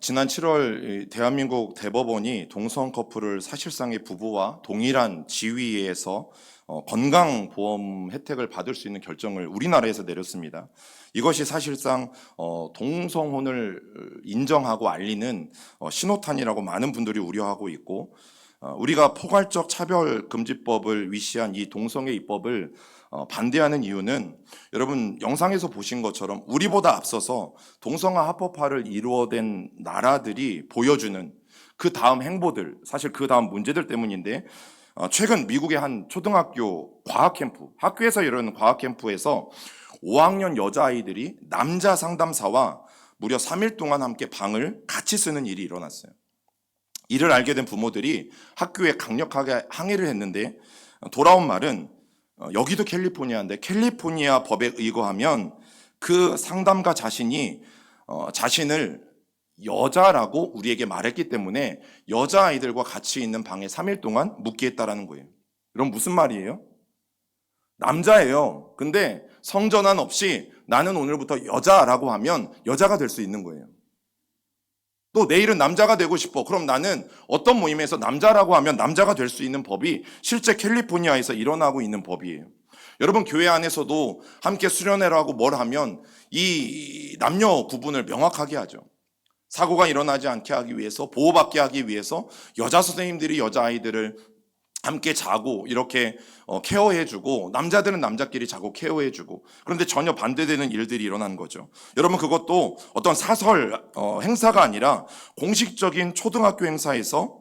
지난 7월 대한민국 대법원이 동성 커플을 사실상의 부부와 동일한 지위에서 건강보험 혜택을 받을 수 있는 결정을 우리나라에서 내렸습니다. 이것이 사실상 동성혼을 인정하고 알리는 신호탄이라고 많은 분들이 우려하고 있고, 우리가 포괄적 차별금지법을 위시한 이 동성애 입법을 반대하는 이유는 여러분 영상에서 보신 것처럼 우리보다 앞서서 동성화 합법화를 이루어낸 나라들이 보여주는 그 다음 행보들, 사실 그 다음 문제들 때문인데, 최근 미국의 한 초등학교 과학 캠프, 학교에서 이런 과학 캠프에서 5학년 여자아이들이 남자 상담사와 무려 3일 동안 함께 방을 같이 쓰는 일이 일어났어요. 이를 알게 된 부모들이 학교에 강력하게 항의를 했는데, 돌아온 말은 여기도 캘리포니아인데 캘리포니아 법에 의거하면 그 상담가 자신이 자신을 여자라고 우리에게 말했기 때문에 여자아이들과 같이 있는 방에 3일 동안 묵게 했다라는 거예요. 그럼 무슨 말이에요? 남자예요. 근데 성전환 없이 나는 오늘부터 여자라고 하면 여자가 될 수 있는 거예요. 또 내일은 남자가 되고 싶어. 그럼 나는 어떤 모임에서 남자라고 하면 남자가 될 수 있는 법이 실제 캘리포니아에서 일어나고 있는 법이에요. 여러분 교회 안에서도 함께 수련회라고 뭘 하면 이 남녀 구분을 명확하게 하죠. 사고가 일어나지 않게 하기 위해서, 보호받게 하기 위해서 여자 선생님들이 여자아이들을 함께 자고 이렇게 케어해주고, 남자들은 남자끼리 자고 케어해주고, 그런데 전혀 반대되는 일들이 일어난 거죠. 여러분 그것도 어떤 사설 행사가 아니라 공식적인 초등학교 행사에서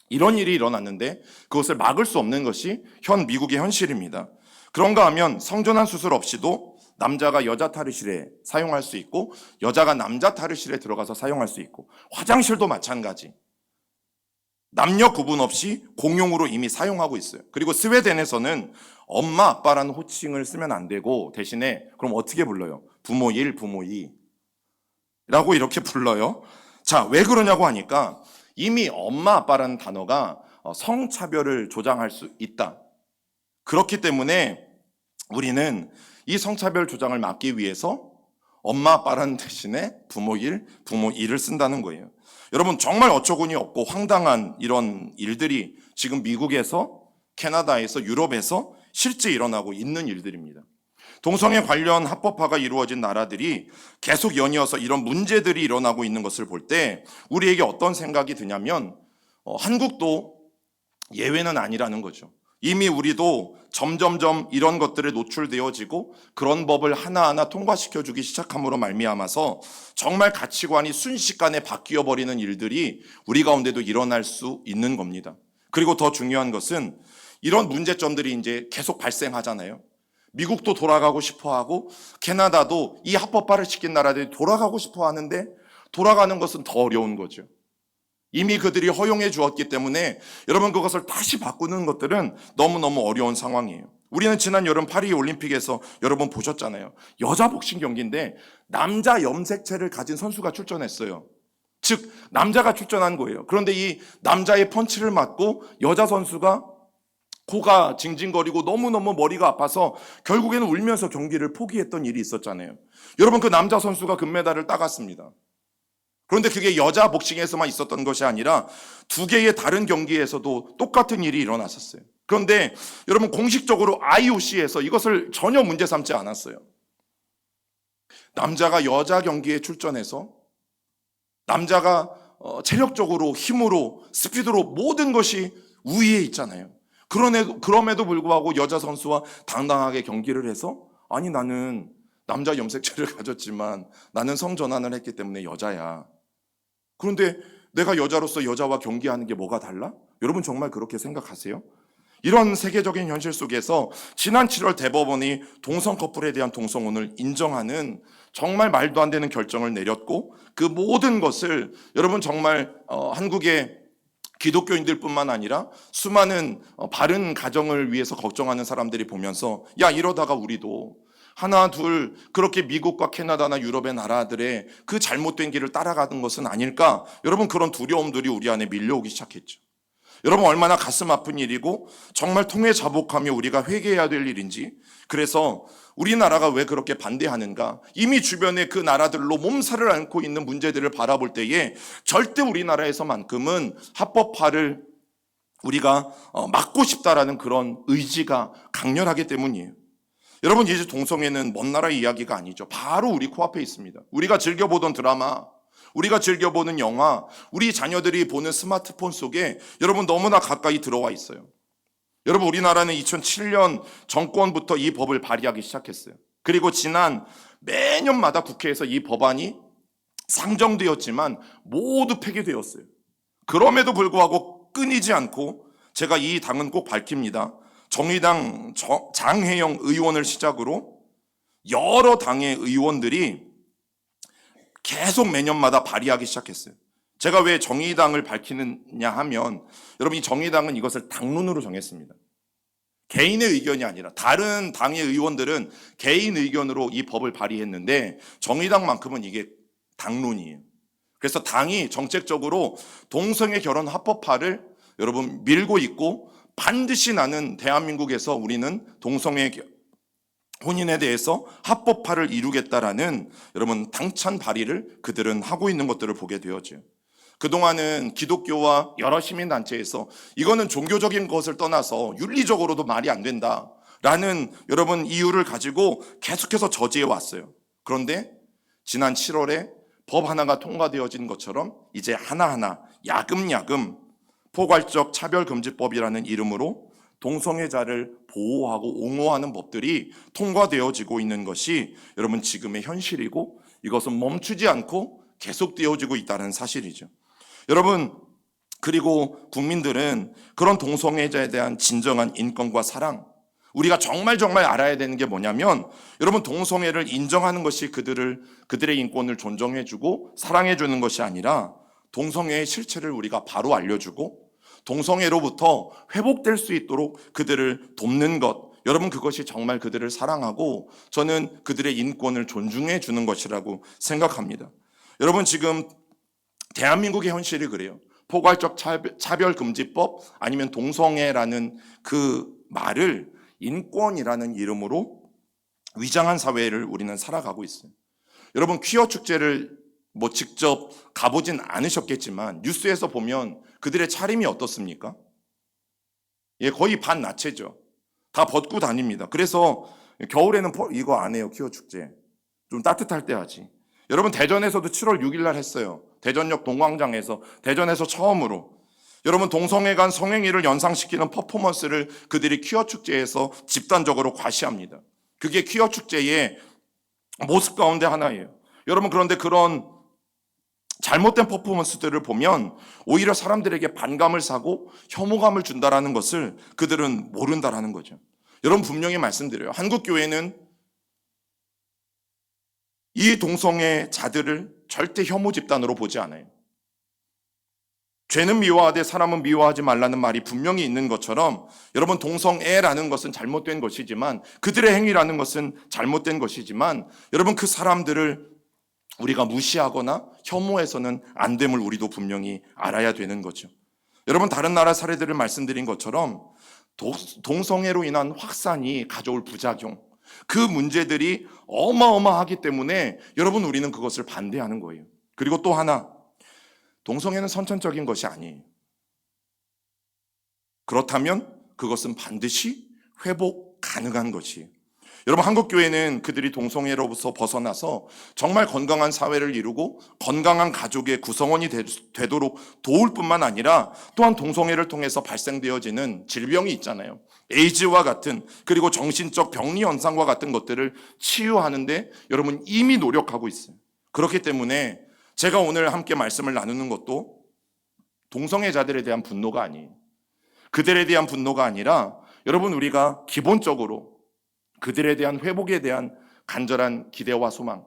이런 일이 일어났는데 그것을 막을 수 없는 것이 현 미국의 현실입니다. 그런가 하면 성전환 수술 없이도 남자가 여자 탈의실에 사용할 수 있고 여자가 남자 탈의실에 들어가서 사용할 수 있고, 화장실도 마찬가지. 남녀 구분 없이 공용으로 이미 사용하고 있어요. 그리고 스웨덴에서는 엄마 아빠라는 호칭을 쓰면 안 되고 대신에 그럼 어떻게 불러요? 부모 1, 부모 2라고 이렇게 불러요. 자, 왜 그러냐고 하니까 이미 엄마 아빠라는 단어가 성차별을 조장할 수 있다. 그렇기 때문에 우리는 이 성차별 조장을 막기 위해서 엄마 아빠라는 대신에 부모 1, 부모 2를 쓴다는 거예요. 여러분 정말 어처구니 없고 황당한 이런 일들이 지금 미국에서, 캐나다에서, 유럽에서 실제 일어나고 있는 일들입니다. 동성애 관련 합법화가 이루어진 나라들이 계속 연이어서 이런 문제들이 일어나고 있는 것을 볼 때 우리에게 어떤 생각이 드냐면 한국도 예외는 아니라는 거죠. 이미 우리도 점점점 이런 것들에 노출되어지고 그런 법을 하나하나 통과시켜주기 시작함으로 말미암아서 정말 가치관이 순식간에 바뀌어버리는 일들이 우리 가운데도 일어날 수 있는 겁니다. 그리고 더 중요한 것은 이런 문제점들이 이제 계속 발생하잖아요. 미국도 돌아가고 싶어하고 캐나다도 이 합법화를 시킨 나라들이 돌아가고 싶어 하는데 돌아가는 것은 더 어려운 거죠. 이미 그들이 허용해 주었기 때문에 여러분 그것을 다시 바꾸는 것들은 너무너무 어려운 상황이에요. 우리는 지난 여름 파리 올림픽에서 여러분 보셨잖아요. 여자 복싱 경기인데 남자 염색체를 가진 선수가 출전했어요. 즉 남자가 출전한 거예요. 그런데 이 남자의 펀치를 맞고 여자 선수가 코가 징징거리고 너무너무 머리가 아파서 결국에는 울면서 경기를 포기했던 일이 있었잖아요. 여러분 그 남자 선수가 금메달을 따갔습니다. 그런데 그게 여자 복싱에서만 있었던 것이 아니라 두 개의 다른 경기에서도 똑같은 일이 일어났었어요. 그런데 여러분 공식적으로 IOC에서 이것을 전혀 문제 삼지 않았어요. 남자가 여자 경기에 출전해서 남자가 체력적으로, 힘으로, 스피드로 모든 것이 우위에 있잖아요. 그럼에도 불구하고 여자 선수와 당당하게 경기를 해서 아니 나는 남자 염색체를 가졌지만 나는 성전환을 했기 때문에 여자야. 그런데 내가 여자로서 여자와 경기하는 게 뭐가 달라? 여러분 정말 그렇게 생각하세요? 이런 세계적인 현실 속에서 지난 7월 대법원이 동성 커플에 대한 동성혼을 인정하는 정말 말도 안 되는 결정을 내렸고, 그 모든 것을 여러분 정말 한국의 기독교인들뿐만 아니라 수많은 바른 가정을 위해서 걱정하는 사람들이 보면서 야 이러다가 우리도 하나 둘 그렇게 미국과 캐나다나 유럽의 나라들의 그 잘못된 길을 따라가는 것은 아닐까? 여러분 그런 두려움들이 우리 안에 밀려오기 시작했죠. 여러분 얼마나 가슴 아픈 일이고 정말 통회자복하며 우리가 회개해야 될 일인지. 그래서 우리나라가 왜 그렇게 반대하는가? 이미 주변의 그 나라들로 몸살을 앓고 있는 문제들을 바라볼 때에 절대 우리나라에서만큼은 합법화를 우리가 막고 싶다라는 그런 의지가 강렬하기 때문이에요. 여러분 이제 동성애는 먼 나라 이야기가 아니죠. 바로 우리 코앞에 있습니다. 우리가 즐겨보던 드라마, 우리가 즐겨보는 영화, 우리 자녀들이 보는 스마트폰 속에 여러분 너무나 가까이 들어와 있어요. 여러분 우리나라는 2007년 정권부터 이 법을 발의하기 시작했어요. 그리고 지난 매년마다 국회에서 이 법안이 상정되었지만 모두 폐기되었어요. 그럼에도 불구하고 끊이지 않고 제가 이 당은 꼭 밝힙니다. 정의당 장혜영 의원을 시작으로 여러 당의 의원들이 계속 매년마다 발의하기 시작했어요. 제가 왜 정의당을 밝히느냐 하면 여러분 이 정의당은 이것을 당론으로 정했습니다. 개인의 의견이 아니라 다른 당의 의원들은 개인 의견으로 이 법을 발의했는데 정의당만큼은 이게 당론이에요. 그래서 당이 정책적으로 동성애 결혼 합법화를 여러분 밀고 있고 반드시 나는 대한민국에서 우리는 동성애 혼인에 대해서 합법화를 이루겠다라는 여러분 당찬 발의를 그들은 하고 있는 것들을 보게 되었죠. 그동안은 기독교와 여러 시민단체에서 이거는 종교적인 것을 떠나서 윤리적으로도 말이 안 된다라는 여러분 이유를 가지고 계속해서 저지해 왔어요. 그런데 지난 7월에 법 하나가 통과되어진 것처럼 이제 하나하나 야금야금 포괄적 차별금지법이라는 이름으로 동성애자를 보호하고 옹호하는 법들이 통과되어지고 있는 것이 여러분 지금의 현실이고 이것은 멈추지 않고 계속되어지고 있다는 사실이죠. 여러분 그리고 국민들은 그런 동성애자에 대한 진정한 인권과 사랑, 우리가 정말 알아야 되는 게 뭐냐면 여러분 동성애를 인정하는 것이 그들의 인권을 존중해주고 사랑해주는 것이 아니라 동성애의 실체를 우리가 바로 알려주고 동성애로부터 회복될 수 있도록 그들을 돕는 것, 여러분 그것이 정말 그들을 사랑하고 저는 그들의 인권을 존중해 주는 것이라고 생각합니다. 여러분 지금 대한민국의 현실이 그래요. 포괄적 차별금지법 아니면 동성애라는 그 말을 인권이라는 이름으로 위장한 사회를 우리는 살아가고 있어요. 여러분 퀴어 축제를 직접 가보진 않으셨겠지만 뉴스에서 보면 그들의 차림이 어떻습니까? 예, 거의 반나체죠. 다 벗고 다닙니다. 그래서 겨울에는 이거 안 해요. 퀴어 축제. 좀 따뜻할 때 하지. 여러분 대전에서도 7월 6일 날 했어요. 대전역 동광장에서 대전에서 처음으로 여러분 동성애 간 성행위를 연상시키는 퍼포먼스를 그들이 퀴어 축제에서 집단적으로 과시합니다. 그게 퀴어 축제의 모습 가운데 하나예요. 여러분 그런데 그런 잘못된 퍼포먼스들을 보면 오히려 사람들에게 반감을 사고 혐오감을 준다라는 것을 그들은 모른다라는 거죠. 여러분 분명히 말씀드려요. 한국 교회는 이 동성애자들을 절대 혐오 집단으로 보지 않아요. 죄는 미워하되 사람은 미워하지 말라는 말이 분명히 있는 것처럼 여러분 동성애라는 것은 잘못된 것이지만 그들의 행위라는 것은 잘못된 것이지만 여러분 그 사람들을 우리가 무시하거나 혐오해서는 안 됨을 우리도 분명히 알아야 되는 거죠. 여러분 다른 나라 사례들을 말씀드린 것처럼 동성애로 인한 확산이 가져올 부작용, 그 문제들이 어마어마하기 때문에 여러분 우리는 그것을 반대하는 거예요. 그리고 또 하나, 동성애는 선천적인 것이 아니에요. 그렇다면 그것은 반드시 회복 가능한 것이에요. 여러분 한국교회는 그들이 동성애로부터 벗어나서 정말 건강한 사회를 이루고 건강한 가족의 구성원이 되도록 도울 뿐만 아니라 또한 동성애를 통해서 발생되어지는 질병이 있잖아요. 에이즈와 같은 그리고 정신적 병리 현상과 같은 것들을 치유하는데 여러분 이미 노력하고 있어요. 그렇기 때문에 제가 오늘 함께 말씀을 나누는 것도 동성애자들에 대한 분노가 아니에요. 그들에 대한 분노가 아니라 여러분 우리가 기본적으로 그들에 대한 회복에 대한 간절한 기대와 소망,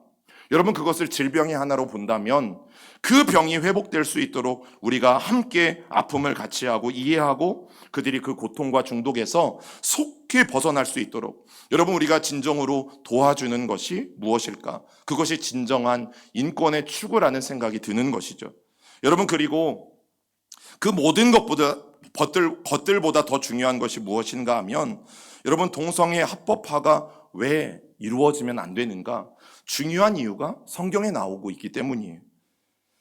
여러분 그것을 질병의 하나로 본다면 그 병이 회복될 수 있도록 우리가 함께 아픔을 같이 하고 이해하고 그들이 그 고통과 중독에서 속히 벗어날 수 있도록 여러분 우리가 진정으로 도와주는 것이 무엇일까? 그것이 진정한 인권의 추구라는 생각이 드는 것이죠. 여러분 그리고 그 모든 것보다 것들보다 더 중요한 것이 무엇인가 하면 여러분 동성애 합법화가 왜 이루어지면 안 되는가? 중요한 이유가 성경에 나오고 있기 때문이에요.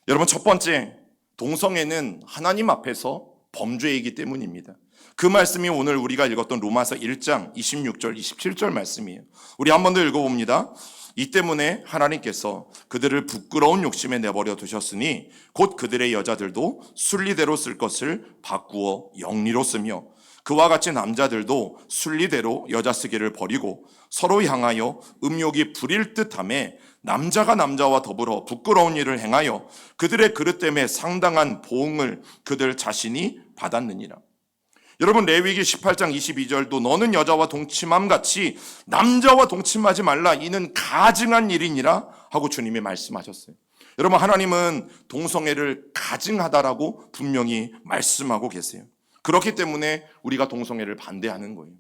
여러분 첫 번째, 동성애는 하나님 앞에서 범죄이기 때문입니다. 그 말씀이 오늘 우리가 읽었던 로마서 1장 26절 27절 말씀이에요. 우리 한 번 더 읽어봅니다. 이 때문에 하나님께서 그들을 부끄러운 욕심에 내버려 두셨으니 곧 그들의 여자들도 순리대로 쓸 것을 바꾸어 영리로 쓰며 그와 같이 남자들도 순리대로 여자 쓰기를 버리고 서로 향하여 음욕이 부릴 듯하며 남자가 남자와 더불어 부끄러운 일을 행하여 그들의 그릇 때문에 상당한 보응을 그들 자신이 받았느니라. 여러분 레위기 18장 22절도 너는 여자와 동침함 같이 남자와 동침하지 말라 이는 가증한 일이니라 하고 주님이 말씀하셨어요. 여러분 하나님은 동성애를 가증하다라고 분명히 말씀하고 계세요. 그렇기 때문에 우리가 동성애를 반대하는 거예요.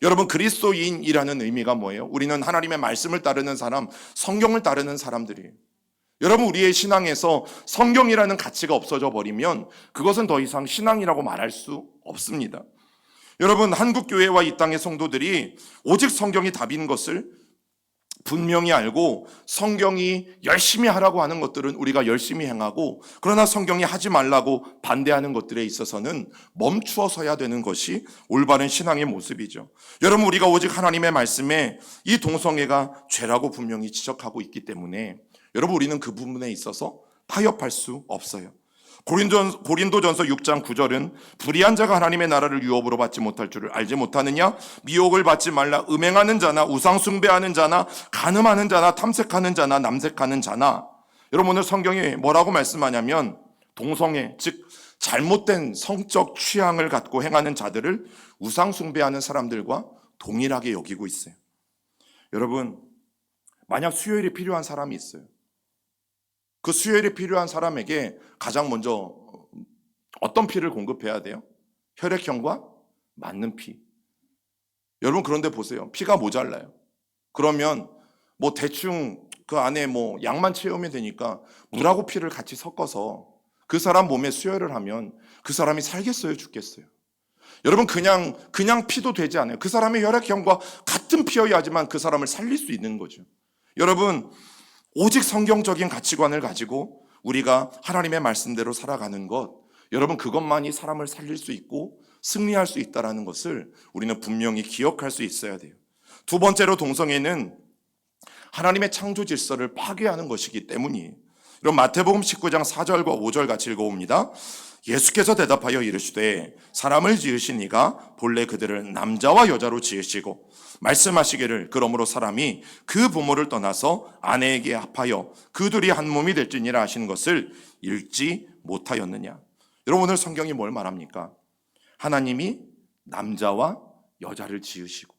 여러분 그리스도인이라는 의미가 뭐예요? 우리는 하나님의 말씀을 따르는 사람, 성경을 따르는 사람들이에요. 여러분 우리의 신앙에서 성경이라는 가치가 없어져 버리면 그것은 더 이상 신앙이라고 말할 수 없습니다. 여러분 한국교회와 이 땅의 성도들이 오직 성경이 답인 것을 분명히 알고 성경이 열심히 하라고 하는 것들은 우리가 열심히 행하고 그러나 성경이 하지 말라고 반대하는 것들에 있어서는 멈추어 서야 되는 것이 올바른 신앙의 모습이죠. 여러분 우리가 오직 하나님의 말씀에 이 동성애가 죄라고 분명히 지적하고 있기 때문에 여러분 우리는 그 부분에 있어서 타협할 수 없어요. 고린도전서 6장 9절은 불의한 자가 하나님의 나라를 유업으로 받지 못할 줄을 알지 못하느냐? 미혹을 받지 말라. 음행하는 자나 우상 숭배하는 자나 간음하는 자나 탐색하는 자나 남색하는 자나. 여러분 오늘 성경이 뭐라고 말씀하냐면 동성애 즉 잘못된 성적 취향을 갖고 행하는 자들을 우상 숭배하는 사람들과 동일하게 여기고 있어요. 여러분 만약 수요일이 필요한 사람이 있어요. 그 수혈이 필요한 사람에게 가장 먼저 어떤 피를 공급해야 돼요? 혈액형과 맞는 피. 여러분 그런데 보세요. 피가 모자라요. 그러면 뭐 대충 그 안에 뭐 약만 채우면 되니까 물하고 피를 같이 섞어서 그 사람 몸에 수혈을 하면 그 사람이 살겠어요? 죽겠어요? 여러분 그냥 피도 되지 않아요. 그 사람의 혈액형과 같은 피여야지만 그 사람을 살릴 수 있는 거죠. 여러분 오직 성경적인 가치관을 가지고 우리가 하나님의 말씀대로 살아가는 것, 여러분 그것만이 사람을 살릴 수 있고 승리할 수 있다는 것을 우리는 분명히 기억할 수 있어야 돼요. 두 번째로 동성애는 하나님의 창조 질서를 파괴하는 것이기 때문이에요. 그럼 마태복음 19장 4절과 5절 같이 읽어봅니다. 예수께서 대답하여 이르시되 사람을 지으신 이가 본래 그들을 남자와 여자로 지으시고 말씀하시기를 그러므로 사람이 그 부모를 떠나서 아내에게 합하여 그 둘이 한 몸이 될지니라 하신 것을 읽지 못하였느냐. 여러분 오늘 성경이 뭘 말합니까? 하나님이 남자와 여자를 지으시고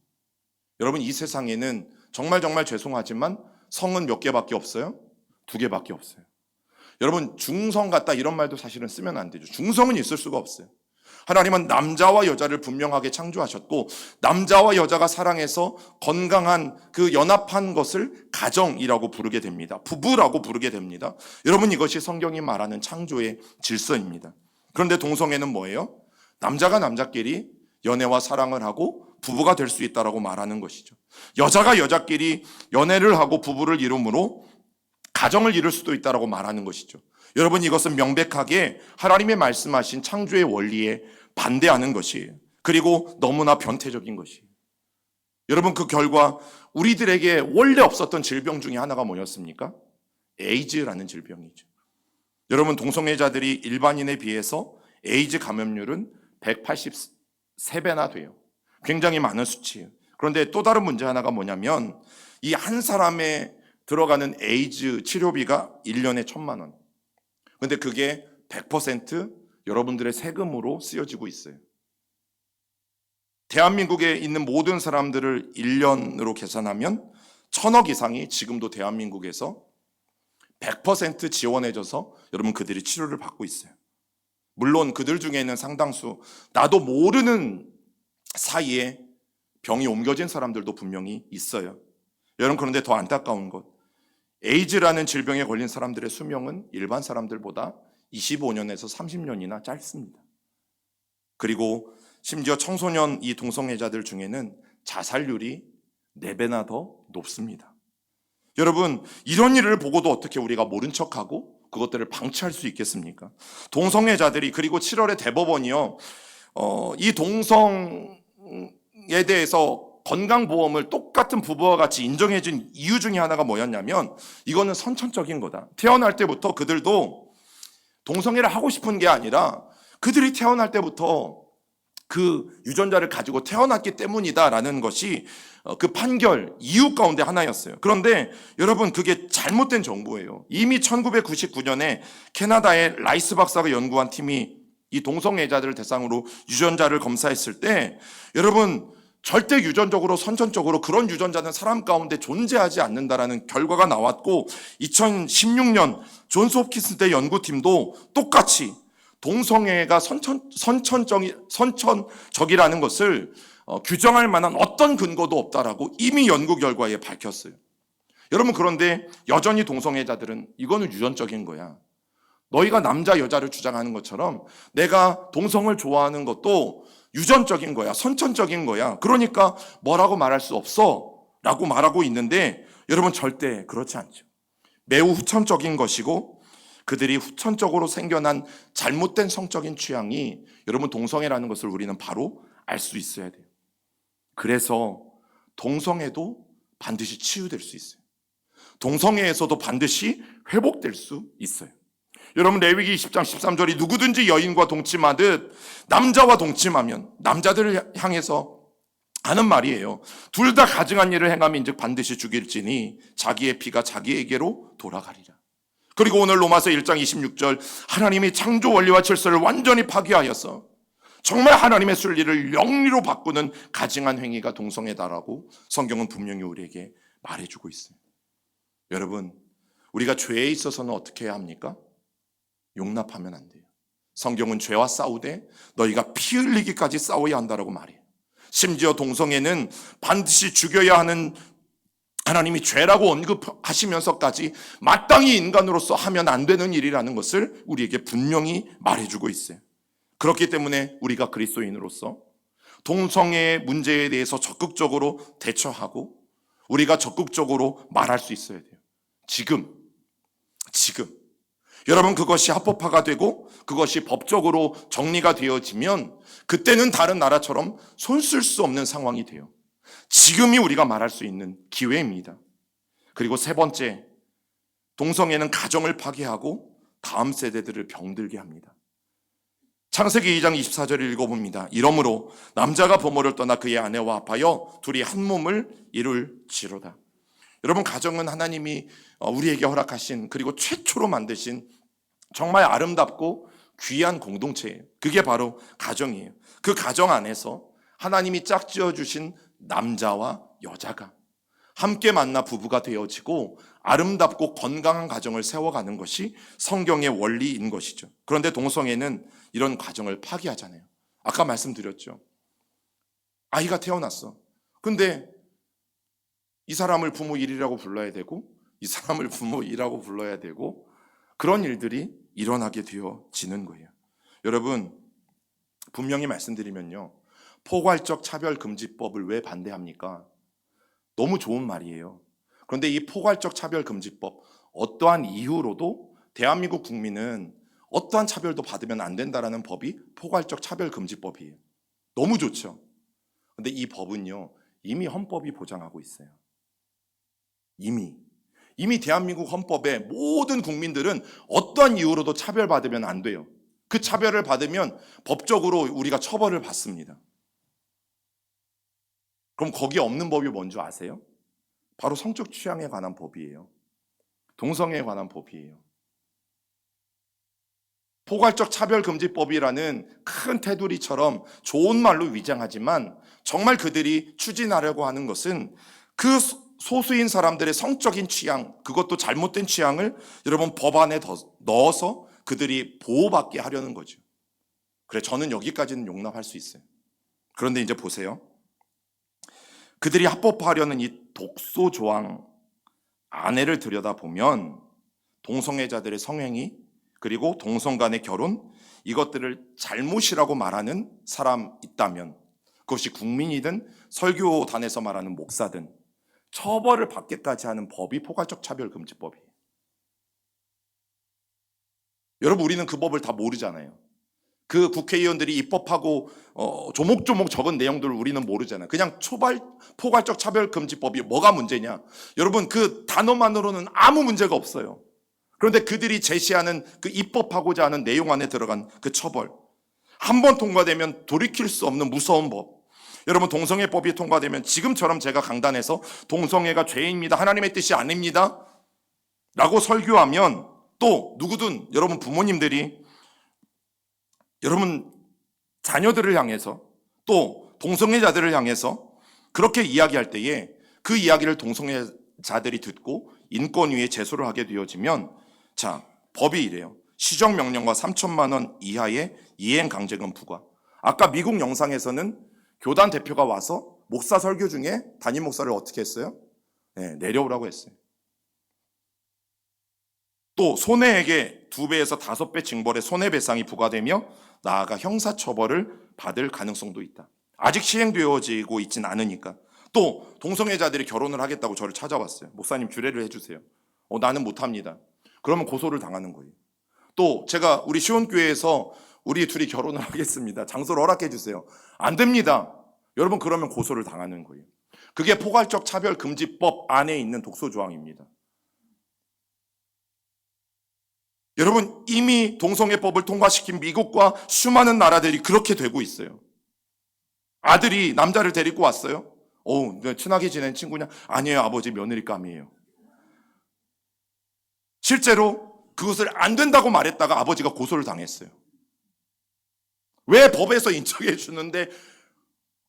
여러분 이 세상에는 정말 죄송하지만 성은 몇 개밖에 없어요? 2개밖에 없어요. 여러분 중성 같다 이런 말도 사실은 쓰면 안 되죠. 중성은 있을 수가 없어요. 하나님은 남자와 여자를 분명하게 창조하셨고 남자와 여자가 사랑해서 건강한 그 연합한 것을 가정이라고 부르게 됩니다. 부부라고 부르게 됩니다. 여러분 이것이 성경이 말하는 창조의 질서입니다. 그런데 동성애는 뭐예요? 남자가 남자끼리 연애와 사랑을 하고 부부가 될 수 있다라고 말하는 것이죠. 여자가 여자끼리 연애를 하고 부부를 이룸으로 가정을 이룰 수도 있다라고 말하는 것이죠. 여러분 이것은 명백하게 하나님의 말씀하신 창조의 원리에 반대하는 것이에요. 그리고 너무나 변태적인 것이에요. 여러분 그 결과 우리들에게 원래 없었던 질병 중에 하나가 뭐였습니까? 에이즈라는 질병이죠. 여러분 동성애자들이 일반인에 비해서 에이즈 감염률은 183배나 돼요. 굉장히 많은 수치예요. 그런데 또 다른 문제 하나가 뭐냐면 이 한 사람의 들어가는 에이즈 치료비가 1년에 1,000만 원. 근데 그게 100% 여러분들의 세금으로 쓰여지고 있어요. 대한민국에 있는 모든 사람들을 1년으로 계산하면 1,000억 이상이 지금도 대한민국에서 100% 지원해줘서 여러분 그들이 치료를 받고 있어요. 물론 그들 중에는 상당수 나도 모르는 사이에 병이 옮겨진 사람들도 분명히 있어요. 여러분 그런데 더 안타까운 것, 에이즈라는 질병에 걸린 사람들의 수명은 일반 사람들보다 25년에서 30년이나 짧습니다. 그리고 심지어 청소년 이 동성애자들 중에는 자살률이 4배나 더 높습니다. 여러분, 이런 일을 보고도 어떻게 우리가 모른 척하고 그것들을 방치할 수 있겠습니까? 동성애자들이, 그리고 7월에 대법원이요, 이 동성에 대해서 건강보험을 똑같은 부부와 같이 인정해준 이유 중에 하나가 뭐였냐면, 이거는 선천적인 거다. 태어날 때부터 그들도 동성애를 하고 싶은 게 아니라 그들이 태어날 때부터 그 유전자를 가지고 태어났기 때문이다라는 것이 그 판결 이유 가운데 하나였어요. 그런데 여러분, 그게 잘못된 정보예요. 이미 1999년에 캐나다의 라이스 박사가 연구한 팀이 이 동성애자들을 대상으로 유전자를 검사했을 때, 여러분, 절대 유전적으로 선천적으로 그런 유전자는 사람 가운데 존재하지 않는다라는 결과가 나왔고, 2016년 존스 홉킨스대 연구팀도 똑같이 동성애가 선천적이라는 것을 규정할 만한 어떤 근거도 없다라고 이미 연구 결과에 밝혔어요. 여러분, 그런데 여전히 동성애자들은 이거는 유전적인 거야. 너희가 남자 여자를 주장하는 것처럼 내가 동성을 좋아하는 것도 유전적인 거야. 선천적인 거야. 그러니까 뭐라고 말할 수 없어 라고 말하고 있는데, 여러분, 절대 그렇지 않죠. 매우 후천적인 것이고, 그들이 후천적으로 생겨난 잘못된 성적인 취향이, 여러분, 동성애라는 것을 우리는 바로 알 수 있어야 돼요. 그래서 동성애도 반드시 치유될 수 있어요. 동성애에서도 반드시 회복될 수 있어요. 여러분, 레위기 20장 13절이 누구든지 여인과 동침하듯 남자와 동침하면, 남자들을 향해서 하는 말이에요. 둘 다 가증한 일을 행함인즉 반드시 죽일지니 자기의 피가 자기에게로 돌아가리라. 그리고 오늘 로마서 1장 26절, 하나님이 창조 원리와 질서를 완전히 파괴하여서 정말 하나님의 순리를 영리로 바꾸는 가증한 행위가 동성애다라고 성경은 분명히 우리에게 말해주고 있어요. 여러분, 우리가 죄에 있어서는 어떻게 해야 합니까? 용납하면 안 돼요. 성경은 죄와 싸우되 너희가 피 흘리기까지 싸워야 한다라고 말해요. 심지어 동성애는 반드시 죽여야 하는, 하나님이 죄라고 언급하시면서까지 마땅히 인간으로서 하면 안 되는 일이라는 것을 우리에게 분명히 말해주고 있어요. 그렇기 때문에 우리가 그리스도인으로서 동성애의 문제에 대해서 적극적으로 대처하고 우리가 적극적으로 말할 수 있어야 돼요. 지금 여러분, 그것이 합법화가 되고 그것이 법적으로 정리가 되어지면 그때는 다른 나라처럼 손 쓸 수 없는 상황이 돼요. 지금이 우리가 말할 수 있는 기회입니다. 그리고 세 번째, 동성애는 가정을 파괴하고 다음 세대들을 병들게 합니다. 창세기 2장 24절을 읽어봅니다. 이러므로 남자가 부모를 떠나 그의 아내와 합하여 둘이 한 몸을 이룰지로다. 여러분, 가정은 하나님이 우리에게 허락하신, 그리고 최초로 만드신 정말 아름답고 귀한 공동체예요. 그게 바로 가정이에요. 그 가정 안에서 하나님이 짝지어 주신 남자와 여자가 함께 만나 부부가 되어지고 아름답고 건강한 가정을 세워가는 것이 성경의 원리인 것이죠. 그런데 동성애는 이런 가정을 파괴하잖아요. 아까 말씀드렸죠. 아이가 태어났어. 근데 이 사람을 부모 1이라고 불러야 되고 이 사람을 부모 2라고 불러야 되고, 그런 일들이 일어나게 되어지는 거예요. 여러분, 분명히 말씀드리면요, 포괄적 차별금지법을 왜 반대합니까? 너무 좋은 말이에요. 그런데 이 포괄적 차별금지법, 어떠한 이유로도 대한민국 국민은 어떠한 차별도 받으면 안 된다라는 법이 포괄적 차별금지법이에요. 너무 좋죠. 그런데 이 법은요, 이미 헌법이 보장하고 있어요. 이미 대한민국 헌법에 모든 국민들은 어떠한 이유로도 차별받으면 안 돼요. 그 차별을 받으면 법적으로 우리가 처벌을 받습니다. 그럼 거기에 없는 법이 뭔지 아세요? 바로 성적 취향에 관한 법이에요. 동성애에 관한 법이에요. 포괄적 차별금지법이라는 큰 테두리처럼 좋은 말로 위장하지만 정말 그들이 추진하려고 하는 것은 그 소수인 사람들의 성적인 취향, 그것도 잘못된 취향을 여러분 법안에 넣어서 그들이 보호받게 하려는 거죠. 그래, 저는 여기까지는 용납할 수 있어요. 그런데 이제 보세요. 그들이 합법화하려는 이 독소 조항 안에를 들여다보면 동성애자들의 성행이 그리고 동성 간의 결혼, 이것들을 잘못이라고 말하는 사람 있다면, 그것이 국민이든 설교단에서 말하는 목사든 처벌을 받게까지 하는 법이 포괄적 차별금지법이에요. 여러분, 우리는 그 법을 다 모르잖아요. 그 국회의원들이 입법하고 조목조목 적은 내용들을 우리는 모르잖아요. 그냥 포괄적 차별금지법이 뭐가 문제냐? 여러분, 그 단어만으로는 아무 문제가 없어요. 그런데 그들이 제시하는 그 입법하고자 하는 내용 안에 들어간 그 처벌, 한 번 통과되면 돌이킬 수 없는 무서운 법. 여러분, 동성애법이 통과되면 지금처럼 제가 강단에서 동성애가 죄입니다, 하나님의 뜻이 아닙니다 라고 설교하면, 또 누구든 여러분 부모님들이 여러분 자녀들을 향해서, 또 동성애자들을 향해서 그렇게 이야기할 때에 그 이야기를 동성애자들이 듣고 인권위에 제소를 하게 되어지면, 자, 법이 이래요. 시정명령과 3천만 원 이하의 이행강제금 부과. 아까 미국 영상에서는 교단 대표가 와서 목사 설교 중에 담임 목사를 어떻게 했어요? 네, 내려오라고 했어요. 또 손해액의 2배에서 5배 징벌의 손해배상이 부과되며 나아가 형사처벌을 받을 가능성도 있다. 아직 시행되어지고 있진 않으니까. 또 동성애자들이 결혼을 하겠다고 저를 찾아왔어요. 목사님, 주례를 해주세요. 나는 못합니다. 그러면 고소를 당하는 거예요. 또 제가 우리 시온교회에서 우리 둘이 결혼을 하겠습니다, 장소를 허락해 주세요. 안 됩니다. 여러분, 그러면 고소를 당하는 거예요. 그게 포괄적 차별금지법 안에 있는 독소조항입니다. 여러분, 이미 동성애법을 통과시킨 미국과 수많은 나라들이 그렇게 되고 있어요. 아들이 남자를 데리고 왔어요. 친하게 지낸 친구냐? 아니에요, 아버지 며느리감이에요. 실제로 그것을 안 된다고 말했다가 아버지가 고소를 당했어요. 왜 법에서 인정해 주는데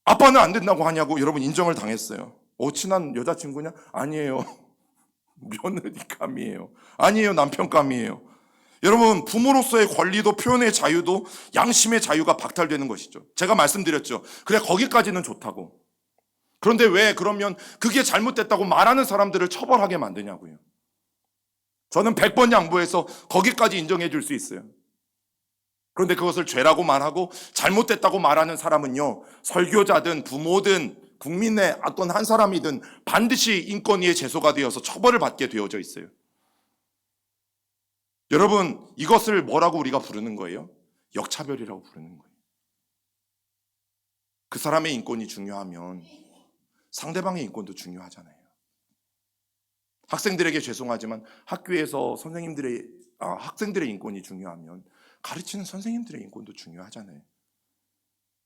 아빠는 안 된다고 하냐고. 여러분, 인정을 당했어요. 친한 여자친구냐? 아니에요, 며느리감이에요. 아니에요, 남편감이에요. 여러분, 부모로서의 권리도 표현의 자유도 양심의 자유가 박탈되는 것이죠. 제가 말씀드렸죠. 그래, 거기까지는 좋다고. 그런데 왜 그러면 그게 잘못됐다고 말하는 사람들을 처벌하게 만드냐고요. 저는 100번 양보해서 거기까지 인정해 줄 수 있어요. 그런데 그것을 죄라고 말하고 잘못됐다고 말하는 사람은요, 설교자든 부모든 국민의 어떤 한 사람이든 반드시 인권위에 제소가 되어서 처벌을 받게 되어져 있어요. 여러분, 이것을 뭐라고 우리가 부르는 거예요? 역차별이라고 부르는 거예요. 그 사람의 인권이 중요하면 상대방의 인권도 중요하잖아요. 학생들에게 죄송하지만 학교에서 학생들의 인권이 중요하면 가르치는 선생님들의 인권도 중요하잖아요.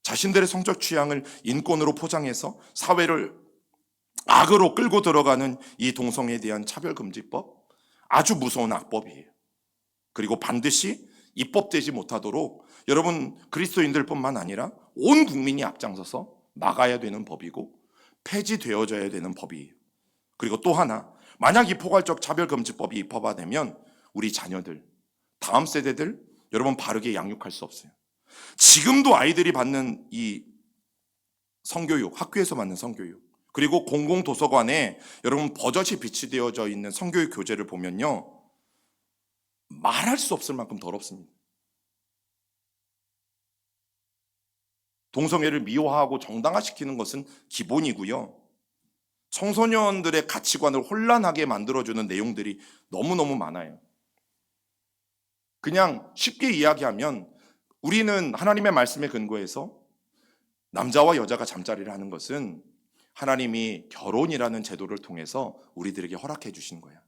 자신들의 성적 취향을 인권으로 포장해서 사회를 악으로 끌고 들어가는 이 동성애에 대한 차별금지법, 아주 무서운 악법이에요. 그리고 반드시 입법되지 못하도록 여러분, 그리스도인들뿐만 아니라 온 국민이 앞장서서 막아야 되는 법이고 폐지되어져야 되는 법이에요. 그리고 또 하나, 만약 이 포괄적 차별금지법이 입법화되면 우리 자녀들, 다음 세대들, 여러분 바르게 양육할 수 없어요. 지금도 아이들이 받는 이 성교육, 학교에서 받는 성교육, 그리고 공공도서관에 여러분 버젓이 비치되어져 있는 성교육 교재를 보면요, 말할 수 없을 만큼 더럽습니다. 동성애를 미화하고 정당화시키는 것은 기본이고요, 청소년들의 가치관을 혼란하게 만들어주는 내용들이 너무너무 많아요. 그냥 쉽게 이야기하면 우리는 하나님의 말씀에 근거해서 남자와 여자가 잠자리를 하는 것은 하나님이 결혼이라는 제도를 통해서 우리들에게 허락해 주신 거야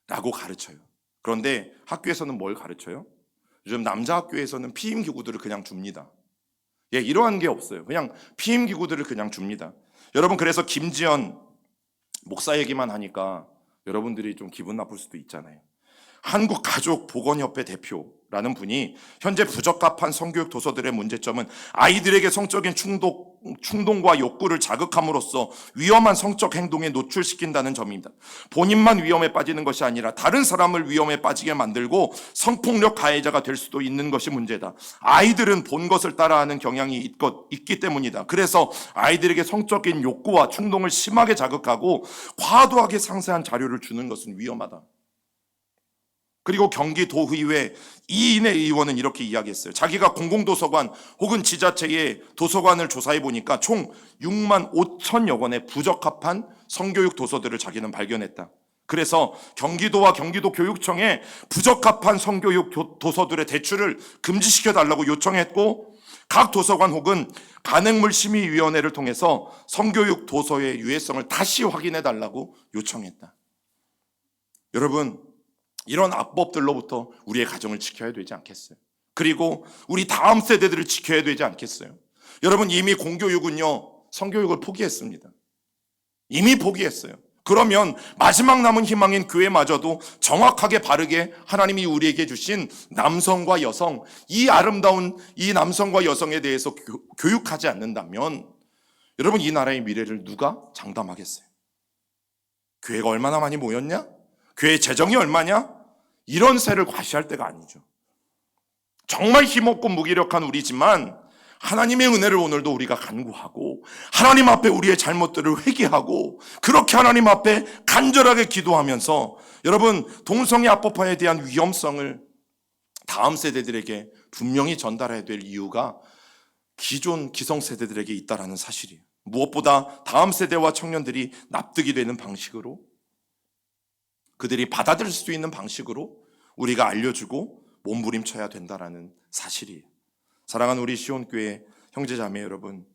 라고 가르쳐요. 그런데 학교에서는 뭘 가르쳐요? 요즘 남자 학교에서는 피임기구들을 그냥 줍니다. 이러한 게 없어요. 그냥 피임기구들을 그냥 줍니다. 여러분, 그래서 김지연 목사 얘기만 하니까 여러분들이 좀 기분 나쁠 수도 있잖아요. 한국가족보건협회 대표라는 분이 현재 부적합한 성교육 도서들의 문제점은 아이들에게 성적인 충동과 욕구를 자극함으로써 위험한 성적 행동에 노출시킨다는 점입니다. 본인만 위험에 빠지는 것이 아니라 다른 사람을 위험에 빠지게 만들고 성폭력 가해자가 될 수도 있는 것이 문제다. 아이들은 본 것을 따라하는 경향이 있기 때문이다. 그래서 아이들에게 성적인 욕구와 충동을 심하게 자극하고 과도하게 상세한 자료를 주는 것은 위험하다. 그리고 경기도의회 이인혜 의원은 이렇게 이야기했어요. 자기가 공공도서관 혹은 지자체의 도서관을 조사해 보니까 총 6만 5천여 권의 부적합한 성교육 도서들을 자기는 발견했다. 그래서 경기도와 경기도 교육청에 부적합한 성교육 도서들의 대출을 금지시켜 달라고 요청했고, 각 도서관 혹은 간행물 심의위원회를 통해서 성교육 도서의 유해성을 다시 확인해 달라고 요청했다. 여러분, 이런 악법들로부터 우리의 가정을 지켜야 되지 않겠어요? 그리고 우리 다음 세대들을 지켜야 되지 않겠어요? 여러분, 이미 공교육은요, 성교육을 포기했습니다. 이미 포기했어요. 그러면 마지막 남은 희망인 교회마저도 정확하게 바르게 하나님이 우리에게 주신 남성과 여성, 이 아름다운 이 남성과 여성에 대해서 교육하지 않는다면 여러분, 이 나라의 미래를 누가 장담하겠어요? 교회가 얼마나 많이 모였냐? 교회 재정이 얼마냐? 이런 세를 과시할 때가 아니죠. 정말 힘없고 무기력한 우리지만 하나님의 은혜를 오늘도 우리가 간구하고 하나님 앞에 우리의 잘못들을 회개하고 그렇게 하나님 앞에 간절하게 기도하면서 여러분, 동성애 합법화에 대한 위험성을 다음 세대들에게 분명히 전달해야 될 이유가 기존 기성세대들에게 있다라는 사실이에요. 무엇보다 다음 세대와 청년들이 납득이 되는 방식으로, 그들이 받아들일 수 있는 방식으로 우리가 알려주고 몸부림쳐야 된다라는 사실이에요. 사랑하는 우리 시온교회 형제자매 여러분,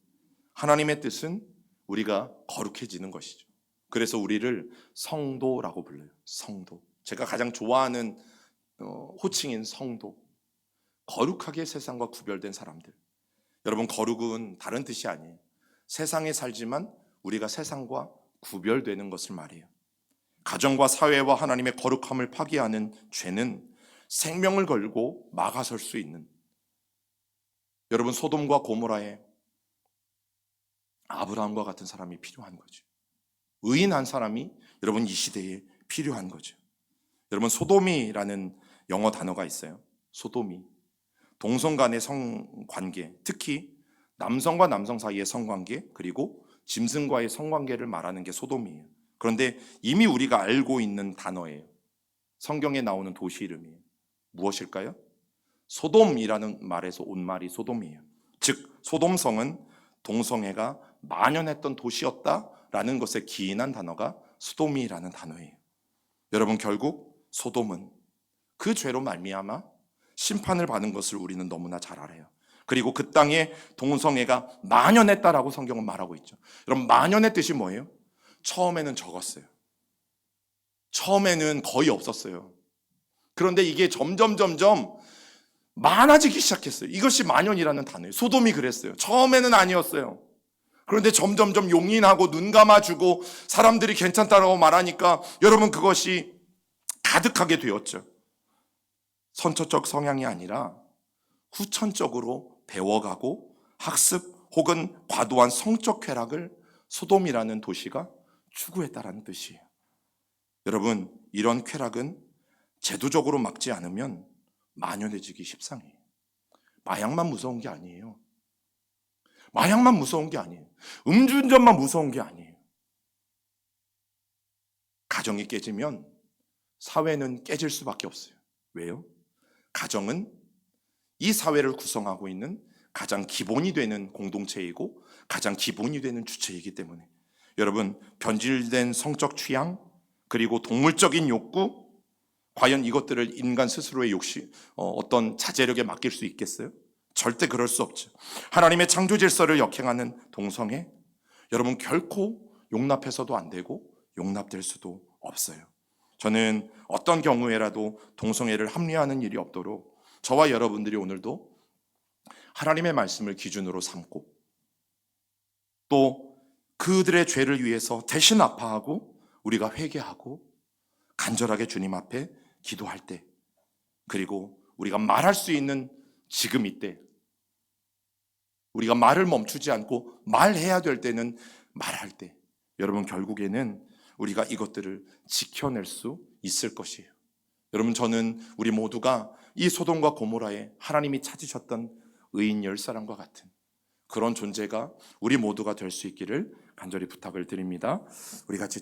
하나님의 뜻은 우리가 거룩해지는 것이죠. 그래서 우리를 성도라고 불러요. 성도. 제가 가장 좋아하는 호칭인 성도. 거룩하게 세상과 구별된 사람들. 여러분, 거룩은 다른 뜻이 아니에요. 세상에 살지만 우리가 세상과 구별되는 것을 말해요. 가정과 사회와 하나님의 거룩함을 파기하는 죄는 생명을 걸고 막아설 수 있는, 여러분, 소돔과 고모라에 아브라함과 같은 사람이 필요한 거죠. 의인한 사람이 여러분 이 시대에 필요한 거죠. 여러분, 소돔이라는 영어 단어가 있어요. 소돔이 동성 간의 성관계, 특히 남성과 남성 사이의 성관계, 그리고 짐승과의 성관계를 말하는 게 소돔이에요. 그런데 이미 우리가 알고 있는 단어예요. 성경에 나오는 도시 이름이에요. 무엇일까요? 소돔이라는 말에서 온 말이 소돔이에요. 즉 소돔성은 동성애가 만연했던 도시였다라는 것에 기인한 단어가 소돔이라는 단어예요. 여러분, 결국 소돔은 그 죄로 말미암아 심판을 받은 것을 우리는 너무나 잘 알아요. 그리고 그 땅에 동성애가 만연했다라고 성경은 말하고 있죠. 여러분, 만연의 뜻이 뭐예요? 처음에는 적었어요. 처음에는 거의 없었어요. 그런데 이게 점점 많아지기 시작했어요. 이것이 만연이라는 단어예요. 소돔이 그랬어요. 처음에는 아니었어요. 그런데 점점 용인하고 눈 감아주고 사람들이 괜찮다라고 말하니까 여러분, 그것이 가득하게 되었죠. 선천적 성향이 아니라 후천적으로 배워가고 학습 혹은 과도한 성적 쾌락을 소돔이라는 도시가 추구했다라는 뜻이에요. 여러분, 이런 쾌락은 제도적으로 막지 않으면 만연해지기 십상이에요. 마약만 무서운 게 아니에요. 마약만 무서운 게 아니에요. 음주운전만 무서운 게 아니에요. 가정이 깨지면 사회는 깨질 수밖에 없어요. 왜요? 가정은 이 사회를 구성하고 있는 가장 기본이 되는 공동체이고 가장 기본이 되는 주체이기 때문에 여러분, 변질된 성적 취향 그리고 동물적인 욕구, 과연 이것들을 인간 스스로의 욕심, 어떤 자제력에 맡길 수 있겠어요? 절대 그럴 수 없죠. 하나님의 창조 질서를 역행하는 동성애, 여러분, 결코 용납해서도 안 되고 용납될 수도 없어요. 저는 어떤 경우에라도 동성애를 합리화하는 일이 없도록 저와 여러분들이 오늘도 하나님의 말씀을 기준으로 삼고 또 그들의 죄를 위해서 대신 아파하고 우리가 회개하고 간절하게 주님 앞에 기도할 때, 그리고 우리가 말할 수 있는 지금 이때, 우리가 말을 멈추지 않고 말해야 될 때는 말할 때, 여러분, 결국에는 우리가 이것들을 지켜낼 수 있을 것이에요. 여러분, 저는 우리 모두가 이 소돔과 고모라에 하나님이 찾으셨던 의인 10사람과 같은 그런 존재가 우리 모두가 될 수 있기를 간절히 부탁을 드립니다. 우리 같이